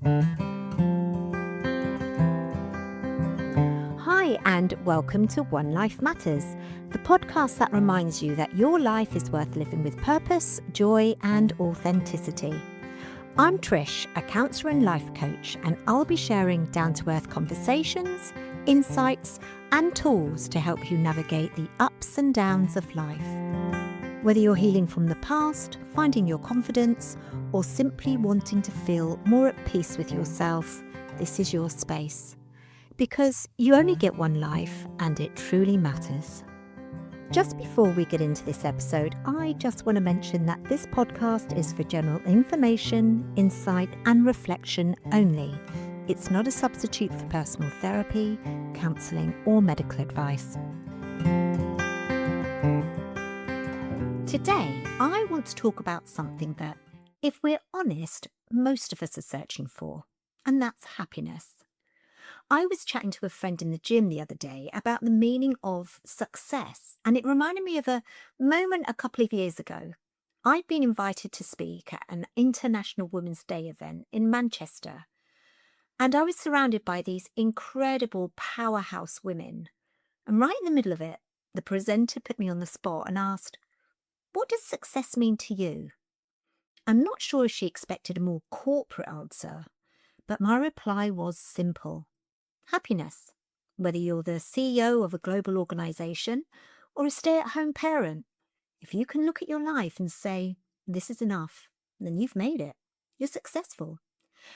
Hi, and welcome to One Life Matters, the podcast that reminds you that your life is worth living with purpose, joy, and authenticity. I'm Trish, a counsellor and life coach, and I'll be sharing down-to-earth conversations, insights, and tools to help you navigate the ups and downs of life. Whether you're healing from the past, finding your confidence, or simply wanting to feel more at peace with yourself, this is your space. Because you only get one life and it truly matters. Just before we get into this episode, I just want to mention that this podcast is for general information, insight, and reflection only. It's not a substitute for personal therapy, counselling, or medical advice. Today, I want to talk about something that, if we're honest, most of us are searching for, and that's happiness. I was chatting to a friend in the gym the other day about the meaning of success, and it reminded me of a moment a couple of years ago. I'd been invited to speak at an International Women's Day event in Manchester, and I was surrounded by these incredible powerhouse women. And right in the middle of it, the presenter put me on the spot and asked, "What does success mean to you?" I'm not sure if she expected a more corporate answer, but my reply was simple. Happiness, whether you're the CEO of a global organisation or a stay-at-home parent. If you can look at your life and say, this is enough, then you've made it. You're successful.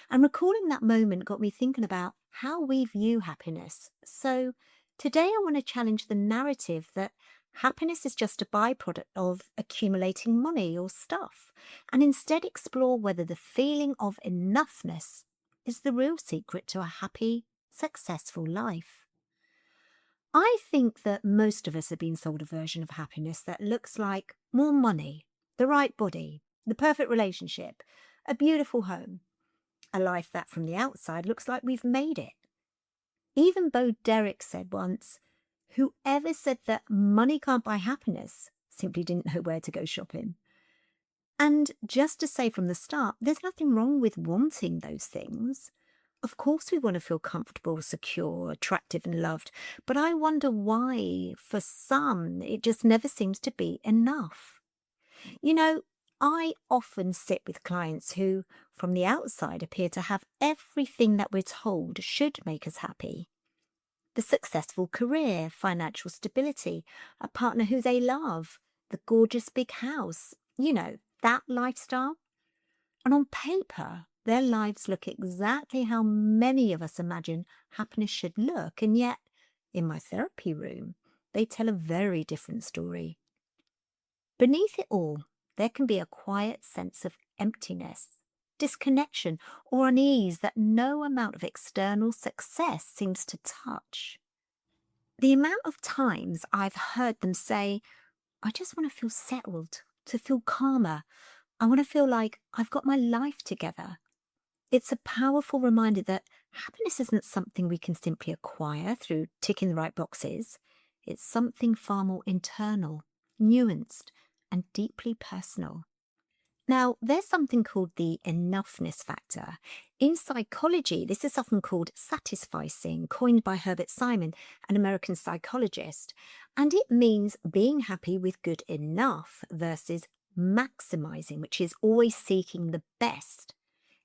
And recalling that moment got me thinking about how we view happiness. So today I want to challenge the narrative that happiness is just a byproduct of accumulating money or stuff, and instead explore whether the feeling of enoughness is the real secret to a happy, successful life. I think that most of us have been sold a version of happiness that looks like more money, the right body, the perfect relationship, a beautiful home, a life that from the outside looks like we've made it. Even Bo Derek said once, "Whoever said that money can't buy happiness simply didn't know where to go shopping." And just to say from the start, there's nothing wrong with wanting those things. Of course we want to feel comfortable, secure, attractive and loved, but I wonder why, for some, it just never seems to be enough. You know, I often sit with clients who, from the outside, appear to have everything that we're told should make us happy. The successful career, financial stability, a partner who they love, the gorgeous big house, that lifestyle. And on paper, their lives look exactly how many of us imagine happiness should look. And yet, in my therapy room, they tell a very different story. Beneath it all, there can be a quiet sense of emptiness, disconnection, or unease that no amount of external success seems to touch. The amount of times I've heard them say, "I just want to feel settled, to feel calmer. I want to feel like I've got my life together." It's a powerful reminder that happiness isn't something we can simply acquire through ticking the right boxes. It's something far more internal, nuanced, and deeply personal. Now, there's something called the enoughness factor. In psychology, this is often called satisficing, coined by Herbert Simon, an American psychologist. And it means being happy with good enough versus maximizing, which is always seeking the best.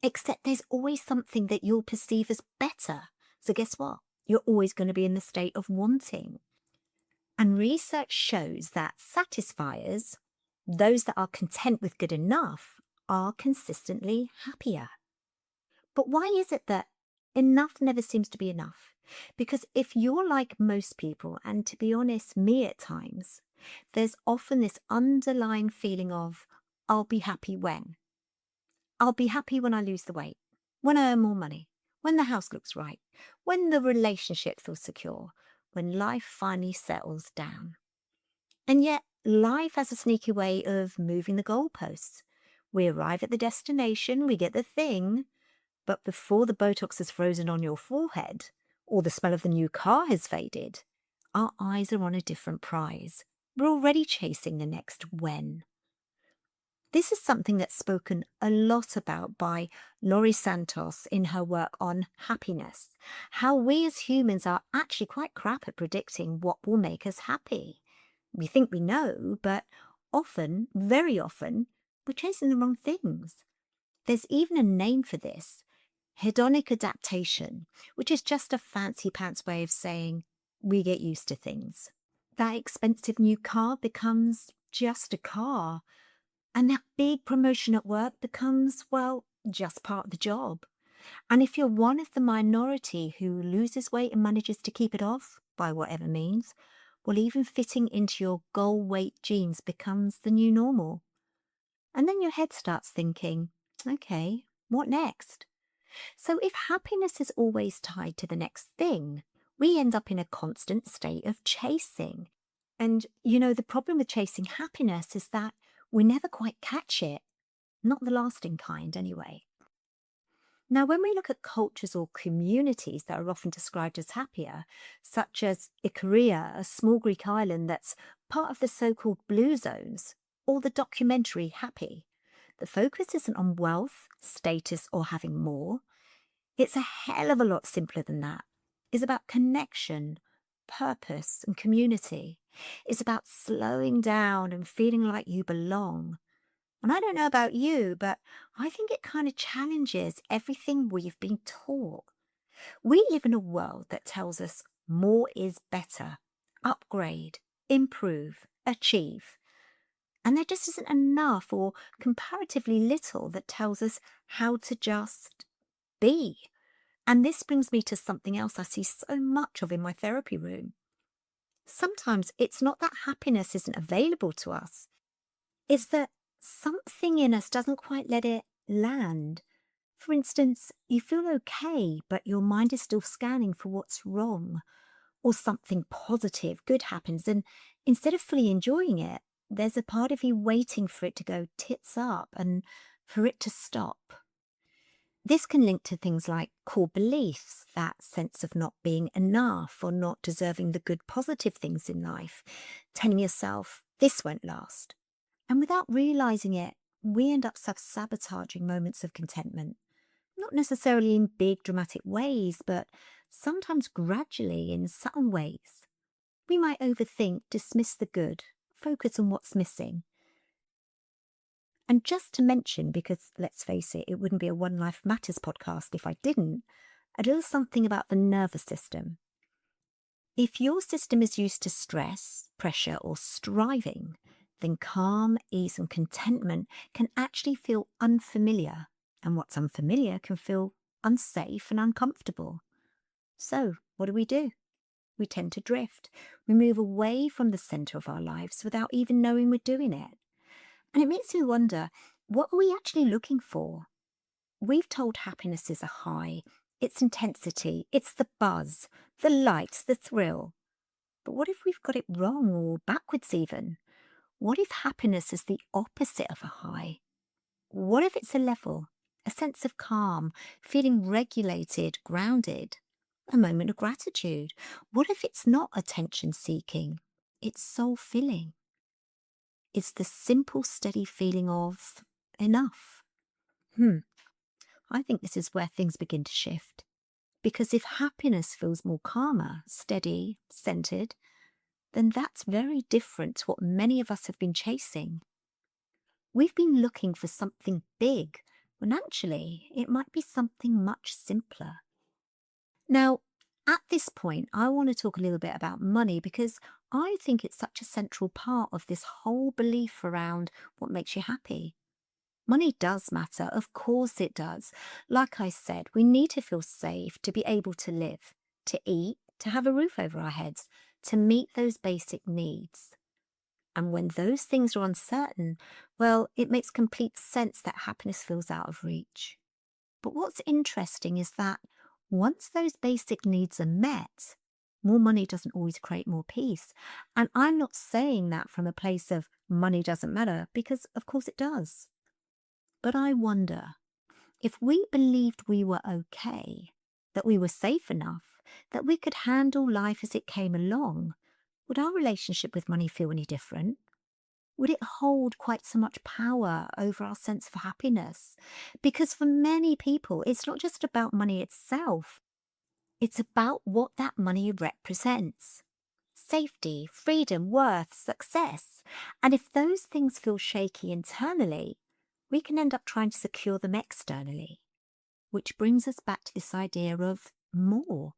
Except there's always something that you'll perceive as better. So guess what? You're always going to be in the state of wanting. And research shows that satisfiers, those that are content with good enough, are consistently happier. But why is it that enough never seems to be enough? Because if you're like most people, and to be honest, me at times, there's often this underlying feeling of, I'll be happy when. I'll be happy when I lose the weight, when I earn more money, when the house looks right, when the relationship feels secure, when life finally settles down. And yet, life has a sneaky way of moving the goalposts. We arrive at the destination, we get the thing, but before the Botox has frozen on your forehead, or the smell of the new car has faded, our eyes are on a different prize. We're already chasing the next when. This is something that's spoken a lot about by Laurie Santos in her work on happiness. How we as humans are actually quite crap at predicting what will make us happy. We think we know, but often, very often, we're chasing the wrong things. There's even a name for this, hedonic adaptation, which is just a fancy pants way of saying we get used to things. That expensive new car becomes just a car. And that big promotion at work becomes, well, just part of the job. And if you're one of the minority who loses weight and manages to keep it off, by whatever means, well, even fitting into your goal weight jeans becomes the new normal. And then your head starts thinking, okay, what next? So if happiness is always tied to the next thing, we end up in a constant state of chasing. And, the problem with chasing happiness is that we never quite catch it, not the lasting kind, anyway. Now, when we look at cultures or communities that are often described as happier, such as Ikaria, a small Greek island that's part of the so called blue zones, or the documentary Happy, the focus isn't on wealth, status, or having more. It's a hell of a lot simpler than that. It's about connection, purpose, and community. It's about slowing down and feeling like you belong. And I don't know about you, but I think it kind of challenges everything we've been taught. We live in a world that tells us more is better, upgrade, improve, achieve. And there just isn't enough or comparatively little that tells us how to just be. And this brings me to something else I see so much of in my therapy room. Sometimes it's not that happiness isn't available to us, it's that something in us doesn't quite let it land. For instance, you feel okay, but your mind is still scanning for what's wrong, or something positive, good happens, and instead of fully enjoying it, there's a part of you waiting for it to go tits up and for it to stop. This can link to things like core beliefs, that sense of not being enough or not deserving the good positive things in life, telling yourself, this won't last. And without realizing it, we end up sabotaging moments of contentment. Not necessarily in big dramatic ways, but sometimes gradually in subtle ways. We might overthink, dismiss the good, focus on what's missing. And just to mention, because let's face it, it wouldn't be a One Life Matters podcast if I didn't, a little something about the nervous system. If your system is used to stress, pressure, or striving, then calm, ease, and contentment can actually feel unfamiliar. And what's unfamiliar can feel unsafe and uncomfortable. So, what do? We tend to drift. We move away from the center of our lives without even knowing we're doing it. And it makes me wonder, what are we actually looking for? We've told happiness is a high, its intensity, it's the buzz, the lights, the thrill. But what if we've got it wrong or backwards even? What if happiness is the opposite of a high? What if it's a level, a sense of calm, feeling regulated, grounded, a moment of gratitude? What if it's not attention seeking? It's soul filling. It's the simple, steady feeling of enough. I think this is where things begin to shift. Because if happiness feels more calmer, steady, centered, then that's very different to what many of us have been chasing. We've been looking for something big, when actually it might be something much simpler. Now, at this point, I want to talk a little bit about money because I think it's such a central part of this whole belief around what makes you happy. Money does matter, of course it does. Like I said, we need to feel safe to be able to live, to eat, to have a roof over our heads, to meet those basic needs. And when those things are uncertain, well, it makes complete sense that happiness feels out of reach. But what's interesting is that once those basic needs are met, more money doesn't always create more peace. And I'm not saying that from a place of money doesn't matter, because of course it does. But I wonder, if we believed we were okay, that we were safe enough, that we could handle life as it came along, would our relationship with money feel any different? Would it hold quite so much power over our sense of happiness? Because for many people, it's not just about money itself, it's about what that money represents: safety, freedom, worth, success. And if those things feel shaky internally, we can end up trying to secure them externally. Which brings us back to this idea of more.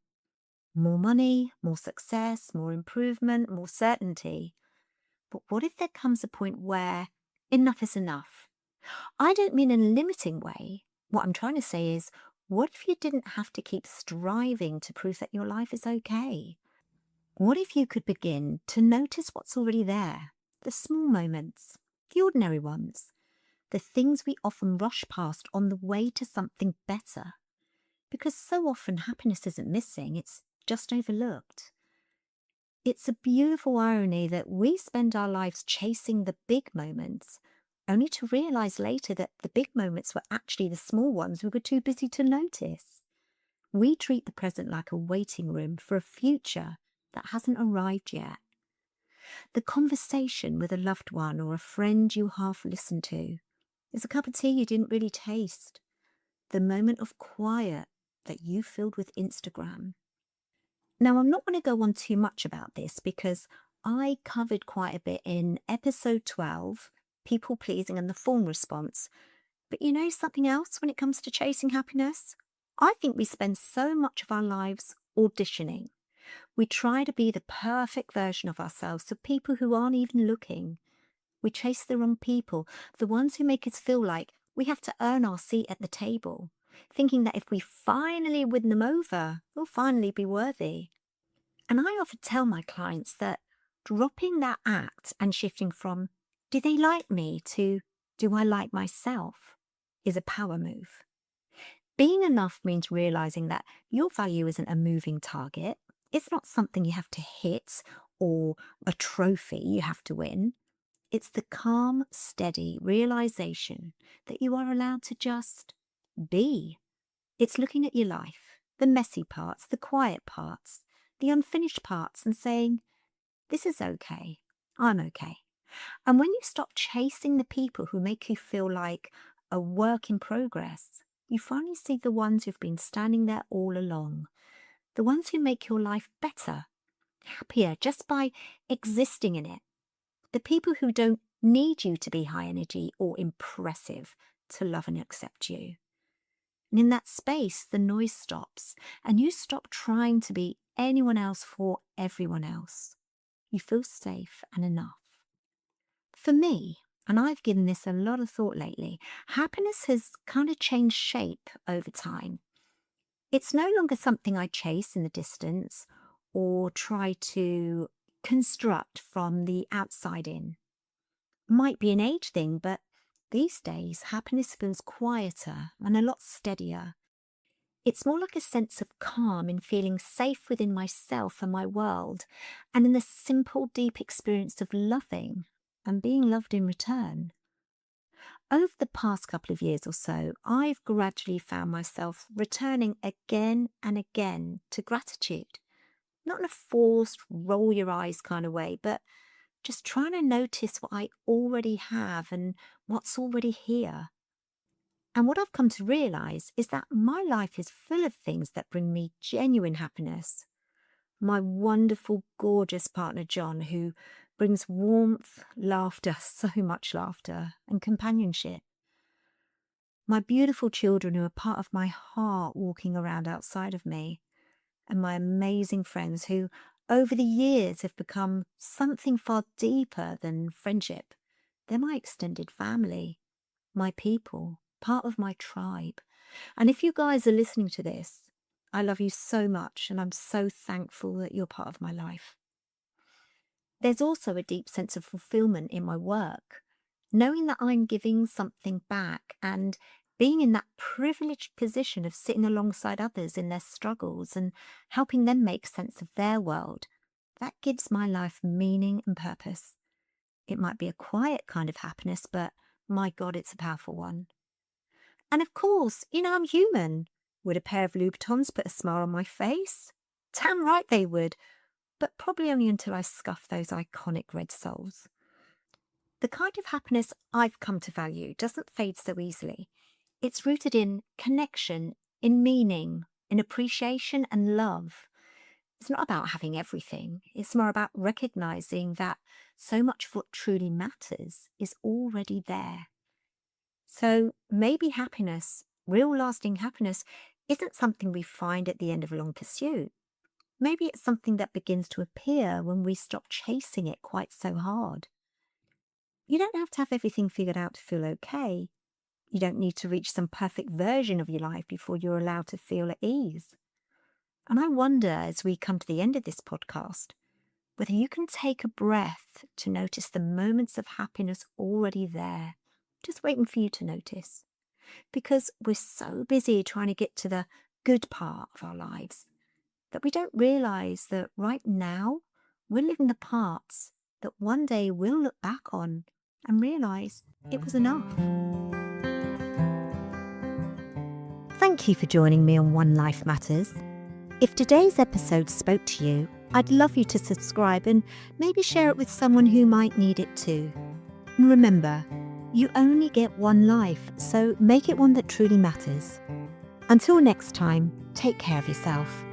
More money, more success, more improvement, more certainty. But what if there comes a point where enough is enough? I don't mean in a limiting way. What I'm trying to say is, what if you didn't have to keep striving to prove that your life is okay? What if you could begin to notice what's already there? The small moments, the ordinary ones, the things we often rush past on the way to something better. Because so often happiness isn't missing, it's just overlooked. It's a beautiful irony that we spend our lives chasing the big moments, only to realize later that the big moments were actually the small ones we were too busy to notice. We treat the present like a waiting room for a future that hasn't arrived yet. The conversation with a loved one or a friend you half listened to is a cup of tea you didn't really taste. The moment of quiet that you filled with Instagram. Now, I'm not going to go on too much about this because I covered quite a bit in episode 12, people pleasing and the fawn response. But you know something else when it comes to chasing happiness? I think we spend so much of our lives auditioning. We try to be the perfect version of ourselves to people who aren't even looking. We chase the wrong people, the ones who make us feel like we have to earn our seat at the table, thinking that if we finally win them over, we'll finally be worthy. And I often tell my clients that dropping that act and shifting from, do they like me, to, do I like myself, is a power move. Being enough means realizing that your value isn't a moving target. It's not something you have to hit or a trophy you have to win. It's the calm, steady realization that you are allowed to just be. It's looking at your life, the messy parts, the quiet parts, the unfinished parts, and saying, this is okay. I'm okay. And when you stop chasing the people who make you feel like a work in progress, you finally see the ones who've been standing there all along, the ones who make your life better, happier just by existing in it. The people who don't need you to be high energy or impressive to love and accept you. And in that space, the noise stops and you stop trying to be anyone else for everyone else. You feel safe and enough. For me, and I've given this a lot of thought lately, happiness has kind of changed shape over time. It's no longer something I chase in the distance or try to construct from the outside in. Might be an age thing, but these days happiness feels quieter and a lot steadier. It's more like a sense of calm in feeling safe within myself and my world, and in the simple, deep experience of loving and being loved in return. Over the past couple of years or so, I've gradually found myself returning again and again to gratitude. Not in a forced, roll your eyes kind of way, but just trying to notice what I already have and what's already here. And what I've come to realize is that my life is full of things that bring me genuine happiness. My wonderful, gorgeous partner, John, who brings warmth, laughter, so much laughter, and companionship. My beautiful children who are part of my heart walking around outside of me. And my amazing friends who, over the years, have become something far deeper than friendship. They're my extended family, my people, part of my tribe. And if you guys are listening to this, I love you so much and I'm so thankful that you're part of my life. There's also a deep sense of fulfillment in my work, knowing that I'm giving something back and being in that privileged position of sitting alongside others in their struggles and helping them make sense of their world. That gives my life meaning and purpose. It might be a quiet kind of happiness, but my God, it's a powerful one. And of course, I'm human. Would a pair of Louboutins put a smile on my face? Damn right they would, but probably only until I scuff those iconic red soles. The kind of happiness I've come to value doesn't fade so easily. It's rooted in connection, in meaning, in appreciation and love. It's not about having everything. It's more about recognizing that so much of what truly matters is already there. So maybe happiness, real lasting happiness, isn't something we find at the end of a long pursuit. Maybe it's something that begins to appear when we stop chasing it quite so hard. You don't have to have everything figured out to feel okay. You don't need to reach some perfect version of your life before you're allowed to feel at ease. And I wonder, as we come to the end of this podcast, whether you can take a breath to notice the moments of happiness already there, just waiting for you to notice. Because we're so busy trying to get to the good part of our lives that we don't realize that right now we're living the parts that one day we'll look back on and realize it was enough. Thank you for joining me on One Life Matters. If today's episode spoke to you, I'd love you to subscribe and maybe share it with someone who might need it too. And remember, you only get one life, so make it one that truly matters. Until next time, take care of yourself.